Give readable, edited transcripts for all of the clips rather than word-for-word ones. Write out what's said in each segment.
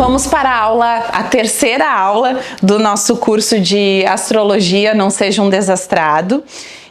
vamos para a terceira aula do nosso curso de Astrologia Não Seja um Desastrado.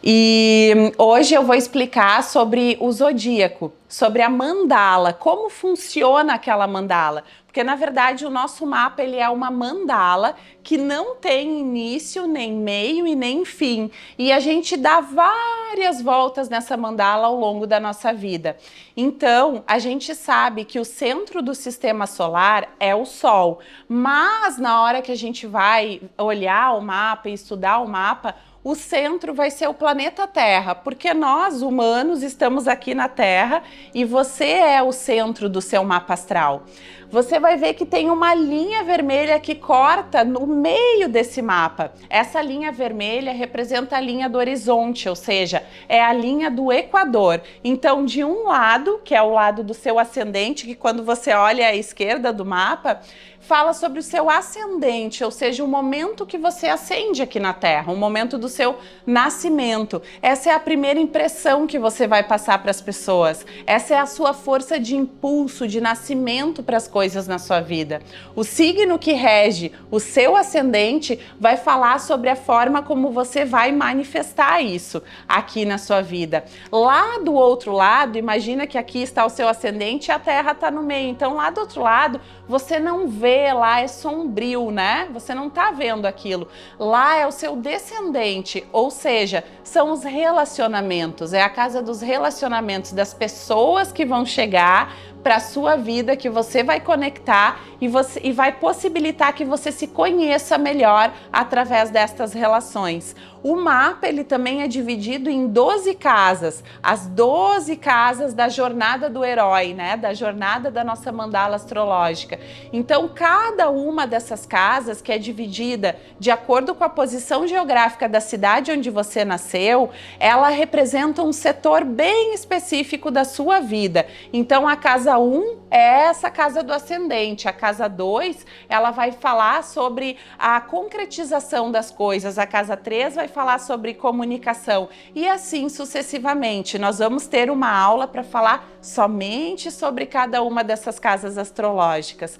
E hoje eu vou explicar sobre o zodíaco, sobre a mandala, como funciona aquela mandala. Porque na verdade o nosso mapa ele é uma mandala que não tem início, nem meio e nem fim. E a gente dá várias voltas nessa mandala ao longo da nossa vida. Então, a gente sabe que o centro do sistema solar é o Sol. Mas na hora que a gente vai olhar o mapa e estudar o mapa, o centro vai ser o planeta Terra, porque nós, humanos, estamos aqui na Terra e você é o centro do seu mapa astral. Você vai ver que tem uma linha vermelha que corta no meio desse mapa. Essa linha vermelha representa a linha do horizonte, ou seja, é a linha do Equador. Então, de um lado, que é o lado do seu ascendente, que quando você olha à esquerda do mapa, fala sobre o seu ascendente, ou seja, o momento que você ascende aqui na Terra, o momento do seu nascimento. Essa é a primeira impressão que você vai passar para as pessoas. Essa é a sua força de impulso, de nascimento para as coisas na sua vida. O signo que rege o seu ascendente vai falar sobre a forma como você vai manifestar isso aqui na sua vida. Lá do outro lado, imagina que aqui está o seu ascendente e a Terra está no meio. Então, lá do outro lado, você não vê, lá é sombrio, né? Você não tá vendo aquilo. Lá é o seu descendente, ou seja, são os relacionamentos, é a casa dos relacionamentos, das pessoas que vão chegar para a sua vida, que você vai conectar e vai possibilitar que você se conheça melhor através destas relações. O mapa ele também é dividido em 12 casas, as 12 casas da jornada do herói, né? Da jornada da nossa mandala astrológica. Então, cada uma dessas casas, que é dividida de acordo com a posição geográfica da cidade onde você nasceu, ela representa um setor bem específico da sua vida. Então, a casa 1 é essa casa do ascendente, a casa 2 ela vai falar sobre a concretização das coisas, a casa 3 vai falar sobre comunicação e assim sucessivamente. Nós vamos ter uma aula para falar somente sobre cada uma dessas casas astrológicas.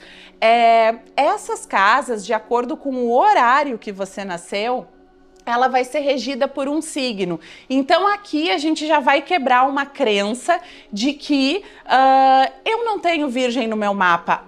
Essas casas, de acordo com o horário que você nasceu, ela vai ser regida por um signo. Então aqui a gente já vai quebrar uma crença de que eu não tenho Virgem no meu mapa,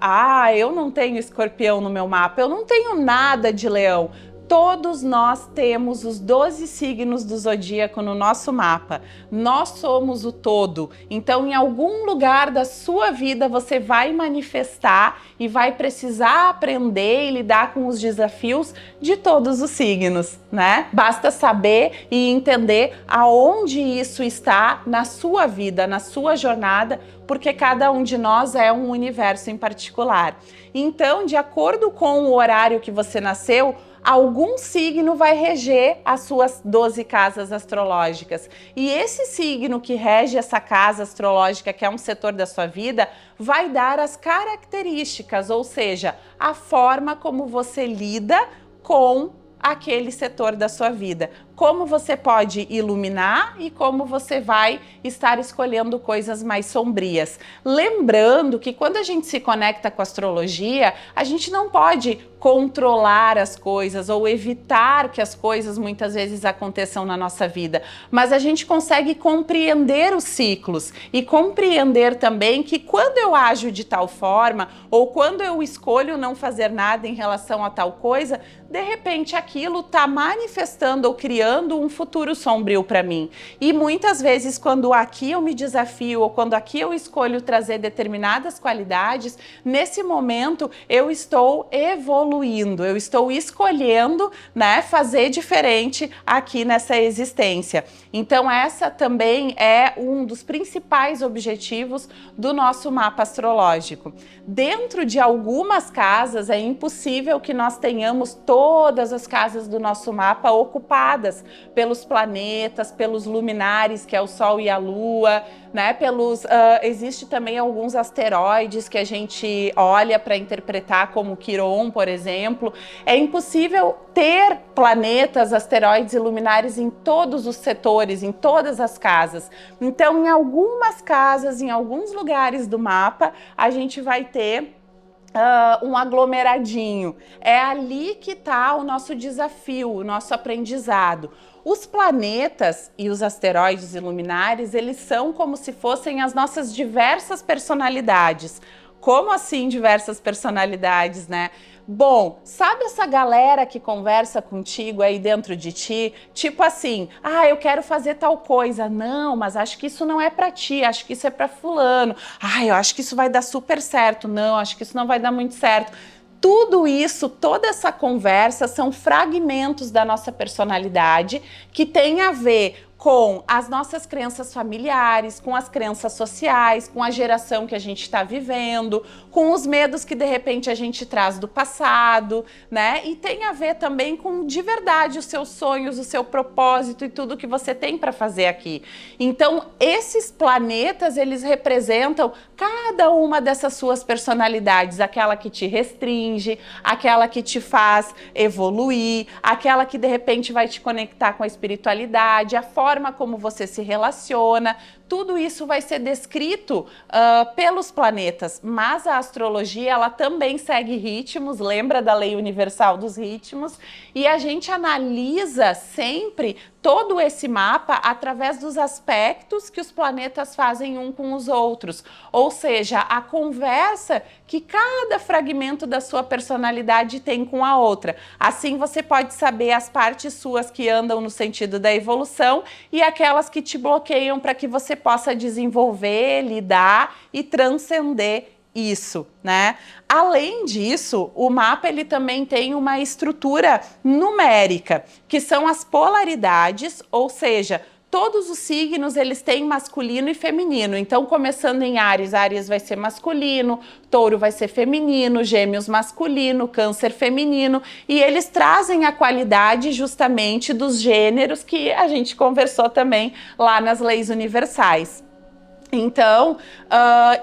eu não tenho Escorpião no meu mapa, eu não tenho nada de Leão. Todos nós temos os 12 signos do zodíaco no nosso mapa. Nós somos o todo. Então, em algum lugar da sua vida, você vai manifestar e vai precisar aprender e lidar com os desafios de todos os signos, né? Basta saber e entender aonde isso está na sua vida, na sua jornada, porque cada um de nós é um universo em particular. Então, de acordo com o horário que você nasceu, algum signo vai reger as suas 12 casas astrológicas. E esse signo que rege essa casa astrológica, que é um setor da sua vida, vai dar as características, ou seja, a forma como você lida com aquele setor da sua vida. Como você pode iluminar e como você vai estar escolhendo coisas mais sombrias. Lembrando que quando a gente se conecta com a astrologia, a gente não pode controlar as coisas ou evitar que as coisas muitas vezes aconteçam na nossa vida, mas a gente consegue compreender os ciclos e compreender também que quando eu ajo de tal forma ou quando eu escolho não fazer nada em relação a tal coisa, de repente aquilo está manifestando ou criando um futuro sombrio para mim. E muitas vezes quando aqui eu me desafio ou quando aqui eu escolho trazer determinadas qualidades, nesse momento eu estou evoluindo, eu estou escolhendo, né, fazer diferente aqui nessa existência. Então essa também é um dos principais objetivos do nosso mapa astrológico. Dentro de algumas casas é impossível que nós tenhamos todas as casas do nosso mapa ocupadas pelos planetas, pelos luminares, que é o Sol e a Lua, né? Existe também alguns asteroides que a gente olha para interpretar como Quiron, por exemplo. É impossível ter planetas, asteroides e luminares em todos os setores, em todas as casas. Então, em algumas casas, em alguns lugares do mapa, a gente vai ter um aglomeradinho. É ali que está o nosso desafio, o nosso aprendizado. Os planetas e os asteroides e luminares, eles são como se fossem as nossas diversas personalidades. Como assim diversas personalidades, né? Bom, sabe essa galera que conversa contigo aí dentro de ti? Tipo assim, eu quero fazer tal coisa. Não, mas acho que isso não é pra ti, acho que isso é pra fulano. Eu acho que isso vai dar super certo. Não, acho que isso não vai dar muito certo. Tudo isso, toda essa conversa são fragmentos da nossa personalidade que tem a ver com as nossas crenças familiares, com as crenças sociais, com a geração que a gente está vivendo, com os medos que de repente a gente traz do passado, né? E tem a ver também com de verdade os seus sonhos, o seu propósito e tudo que você tem para fazer aqui. Então, esses planetas, eles representam cada uma dessas suas personalidades, aquela que te restringe, aquela que te faz evoluir, aquela que de repente vai te conectar com a espiritualidade, a forma como você se relaciona. Tudo isso vai ser descrito pelos planetas, mas a astrologia, ela também segue ritmos, lembra da lei universal dos ritmos, e a gente analisa sempre todo esse mapa através dos aspectos que os planetas fazem um com os outros, ou seja, a conversa que cada fragmento da sua personalidade tem com a outra. Assim você pode saber as partes suas que andam no sentido da evolução e aquelas que te bloqueiam para que você possa desenvolver, lidar e transcender isso, né? Além disso, o mapa ele também tem uma estrutura numérica, que são as polaridades, ou seja, todos os signos eles têm masculino e feminino. Então, começando em Áries, Áries vai ser masculino, Touro vai ser feminino, Gêmeos masculino, Câncer feminino, e eles trazem a qualidade justamente dos gêneros que a gente conversou também lá nas leis universais. Então,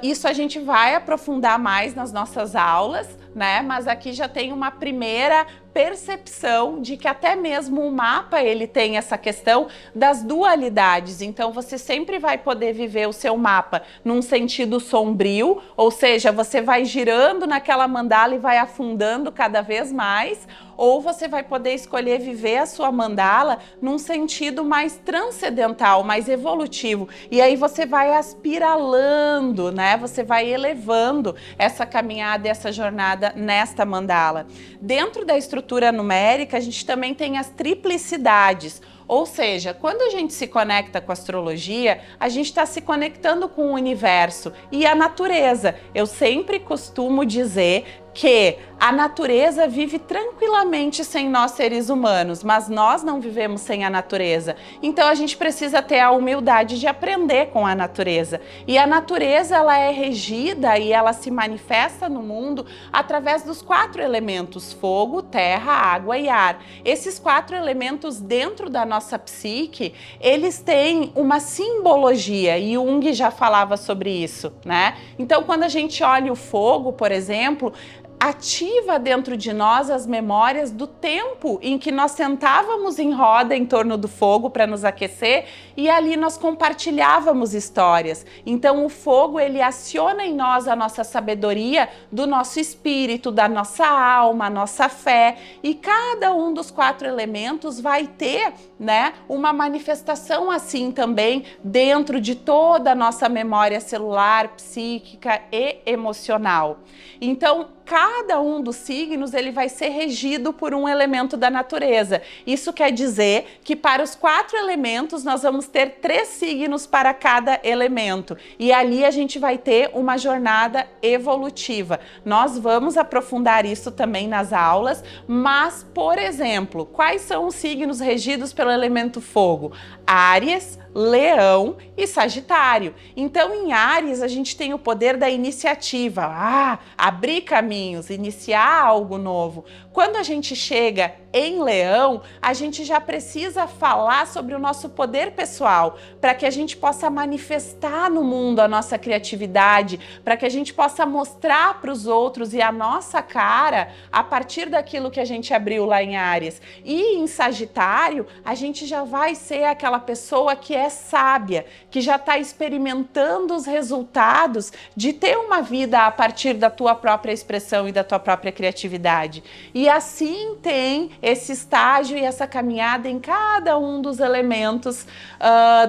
isso a gente vai aprofundar mais nas nossas aulas, né? Mas aqui já tem uma primeira percepção de que até mesmo o mapa ele tem essa questão das dualidades. Então você sempre vai poder viver o seu mapa num sentido sombrio, ou seja, você vai girando naquela mandala e vai afundando cada vez mais, ou você vai poder escolher viver a sua mandala num sentido mais transcendental, mais evolutivo. E aí você vai aspiralando, né? Você vai elevando essa caminhada, essa jornada nesta mandala. Dentro da estrutura numérica, a gente também tem as triplicidades. Ou seja, quando a gente se conecta com a astrologia, a gente está se conectando com o universo e a natureza. Eu sempre costumo dizer que a natureza vive tranquilamente sem nós seres humanos, mas nós não vivemos sem a natureza. Então a gente precisa ter a humildade de aprender com a natureza. E a natureza ela é regida e ela se manifesta no mundo através dos 4 elementos: fogo, terra, água e ar. Esses 4 elementos dentro da nossa psique, eles têm uma simbologia e Jung já falava sobre isso, né? Então quando a gente olha o fogo, por exemplo, ativa dentro de nós as memórias do tempo em que nós sentávamos em roda em torno do fogo para nos aquecer e ali nós compartilhávamos histórias. Então o fogo ele aciona em nós a nossa sabedoria do nosso espírito, da nossa alma, a nossa fé, e cada um dos 4 elementos vai ter, né, uma manifestação assim também dentro de toda a nossa memória celular, psíquica e emocional. Então, cada um dos signos ele vai ser regido por um elemento da natureza. Isso quer dizer que para os 4 elementos nós vamos ter 3 signos para cada elemento. E ali a gente vai ter uma jornada evolutiva. Nós vamos aprofundar isso também nas aulas, mas, por exemplo, quais são os signos regidos pelo elemento fogo? Áries, Leão e Sagitário. Então, em Áries, a gente tem o poder da iniciativa, abrir caminhos, iniciar algo novo. Quando a gente chega em Leão, a gente já precisa falar sobre o nosso poder pessoal, para que a gente possa manifestar no mundo a nossa criatividade, para que a gente possa mostrar para os outros e a nossa cara a partir daquilo que a gente abriu lá em Áries. E em Sagitário, a gente já vai ser aquela aquela pessoa que é sábia, que já está experimentando os resultados de ter uma vida a partir da tua própria expressão e da tua própria criatividade. E assim tem esse estágio e essa caminhada em cada um dos elementos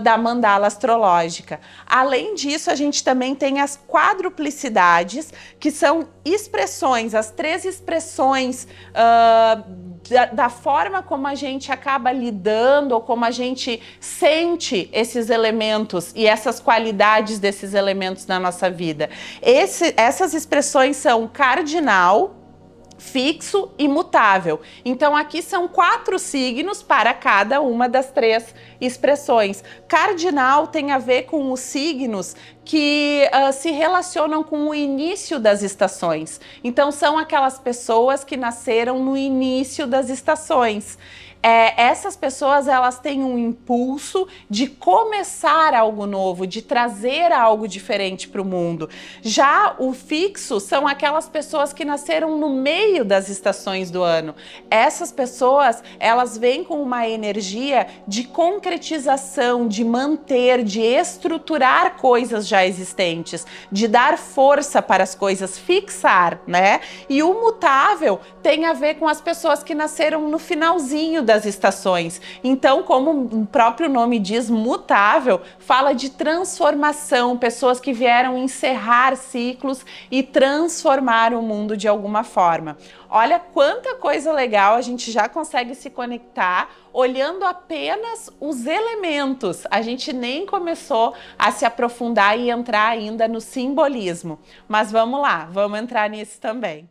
da mandala astrológica. Além disso, a gente também tem as quadruplicidades, que são expressões, as 3 expressões da forma como a gente acaba lidando ou como a gente sente esses elementos e essas qualidades desses elementos na nossa vida. Essas expressões são cardinal, fixo e mutável. Então aqui são 4 signos para cada uma das 3 expressões. Cardinal tem a ver com os signos que se relacionam com o início das estações. Então são aquelas pessoas que nasceram no início das estações. Essas pessoas, elas têm um impulso de começar algo novo, de trazer algo diferente para o mundo. Já o fixo são aquelas pessoas que nasceram no meio das estações do ano. Essas pessoas, elas vêm com uma energia de concretização, de manter, de estruturar coisas já existentes, de dar força para as coisas, fixar, né? E o mutável tem a ver com as pessoas que nasceram no finalzinho das estações. Então, como o próprio nome diz, mutável, fala de transformação, pessoas que vieram encerrar ciclos e transformar o mundo de alguma forma. Olha quanta coisa legal a gente já consegue se conectar olhando apenas os elementos. A gente nem começou a se aprofundar e entrar ainda no simbolismo. Mas vamos lá, vamos entrar nisso também.